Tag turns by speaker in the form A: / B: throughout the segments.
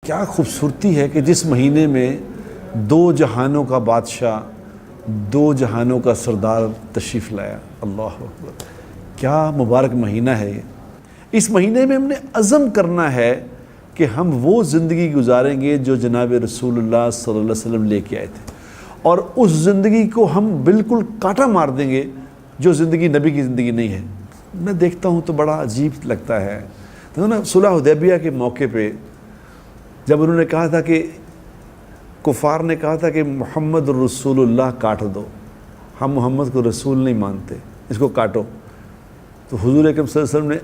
A: کیا خوبصورتی ہے کہ جس مہینے میں دو جہانوں کا بادشاہ، دو جہانوں کا سردار تشریف لایا۔ اللہ اکبر، کیا مبارک مہینہ ہے یہ۔ اس مہینے میں ہم نے عزم کرنا ہے کہ ہم وہ زندگی گزاریں گے جو جناب رسول اللہ صلی اللہ علیہ وسلم لے کے آئے تھے، اور اس زندگی کو ہم بالکل کاٹا مار دیں گے جو زندگی نبی کی زندگی نہیں ہے۔ میں دیکھتا ہوں تو بڑا عجیب لگتا ہے۔ تو نا صلح حدیبیہ کے موقع پہ جب انہوں نے کہا تھا کہ کفار نے کہا تھا کہ محمد رسول اللہ کاٹ دو، ہم محمد کو رسول نہیں مانتے، اس کو کاٹو، تو حضور اکرم صلی اللہ علیہ وسلم نے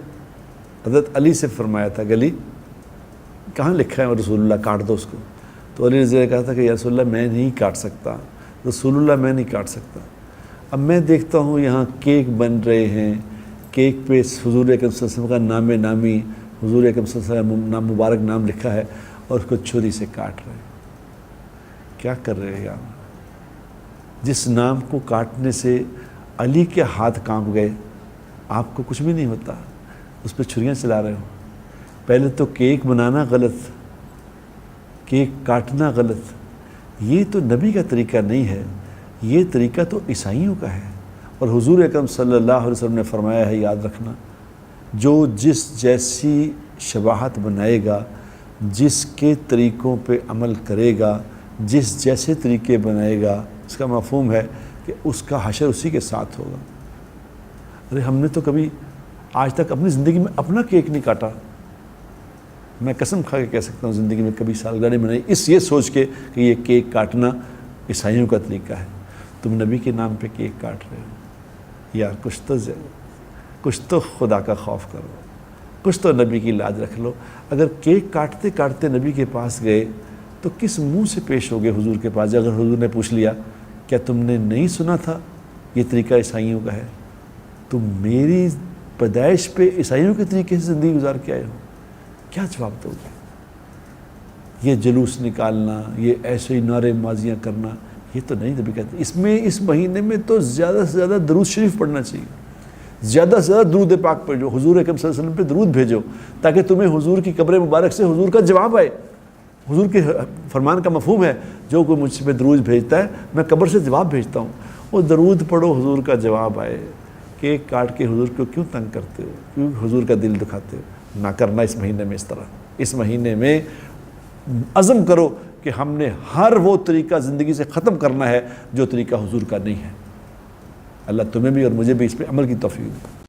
A: حضرت علی سے فرمایا تھا کہ علی کہاں لکھا ہے رسول اللہ کاٹ دو اس کو؟ تو علی نے کہا تھا کہ یا رسول اللہ میں نہیں کاٹ سکتا، رسول اللہ میں نہیں کاٹ سکتا۔ اب میں دیکھتا ہوں یہاں کیک بن رہے ہیں، کیک پہ حضور اکرم صلی اللہ علیہ وسلم کا نام نامی، حضور اکرم صلی اللہ علیہ وسلم مبارک نام لکھا ہے، اور اس کو چھری سے کاٹ رہے ہیں۔ کیا کر رہے ہیں یار؟ جس نام کو کاٹنے سے علی کے ہاتھ کانپ گئے، آپ کو کچھ بھی نہیں ہوتا، اس پہ چھریاں چلا رہے ہو۔ پہلے تو کیک بنانا غلط، کیک کاٹنا غلط، یہ تو نبی کا طریقہ نہیں ہے، یہ طریقہ تو عیسائیوں کا ہے۔ اور حضور اکرم صلی اللہ علیہ وسلم نے فرمایا ہے، یاد رکھنا، جو جس جیسی شباہت بنائے گا، جس کے طریقوں پہ عمل کرے گا، جس جیسے طریقے بنائے گا، اس کا مفہوم ہے کہ اس کا حشر اسی کے ساتھ ہوگا۔ ارے ہم نے تو کبھی آج تک اپنی زندگی میں اپنا کیک نہیں کاٹا۔ میں قسم کھا کے کہہ سکتا ہوں زندگی میں کبھی سالگرہ نہیں منائی، یہ سوچ کے کہ یہ کیک کاٹنا عیسائیوں کا طریقہ ہے۔ تم نبی کے نام پہ کیک کاٹ رہے ہو یار، کچھ تو خدا کا خوف کرو، کچھ تو نبی کی لاج رکھ لو۔ اگر کیک کاٹتے کاٹتے نبی کے پاس گئے تو کس منہ سے پیش ہو گئے حضور کے پاس؟ اگر حضور نے پوچھ لیا کیا تم نے نہیں سنا تھا یہ طریقہ عیسائیوں کا ہے؟ تم میری پیدائش پہ عیسائیوں کے طریقے سے زندگی گزار کے آئے ہو، کیا جواب دو گے؟ یہ جلوس نکالنا، یہ ایسے ہی نعرے بازیاں کرنا، یہ تو نہیں نبی کہتے۔ اس مہینے میں تو زیادہ سے زیادہ درود شریف پڑھنا چاہیے، زیادہ سے زیادہ درود پاک پڑھو، حضور اکرم صلی اللہ علیہ وسلم پہ درود بھیجو، تاکہ تمہیں حضور کی قبر مبارک سے حضور کا جواب آئے۔ حضور کے فرمان کا مفہوم ہے، جو کوئی مجھ پہ درود بھیجتا ہے میں قبر سے جواب بھیجتا ہوں۔ وہ درود پڑھو، حضور کا جواب آئے۔ کیک کاٹ کے حضور کو کیوں تنگ کرتے ہو، کیوں حضور کا دل دکھاتے ہو؟ نہ کرنا اس مہینے میں اس طرح۔ اس مہینے میں عزم کرو کہ ہم نے ہر وہ طریقہ زندگی سے ختم کرنا ہے جو طریقہ حضور کا نہیں ہے۔ اللہ تمہیں بھی اور مجھے بھی اس پہ عمل کی توفیق دے۔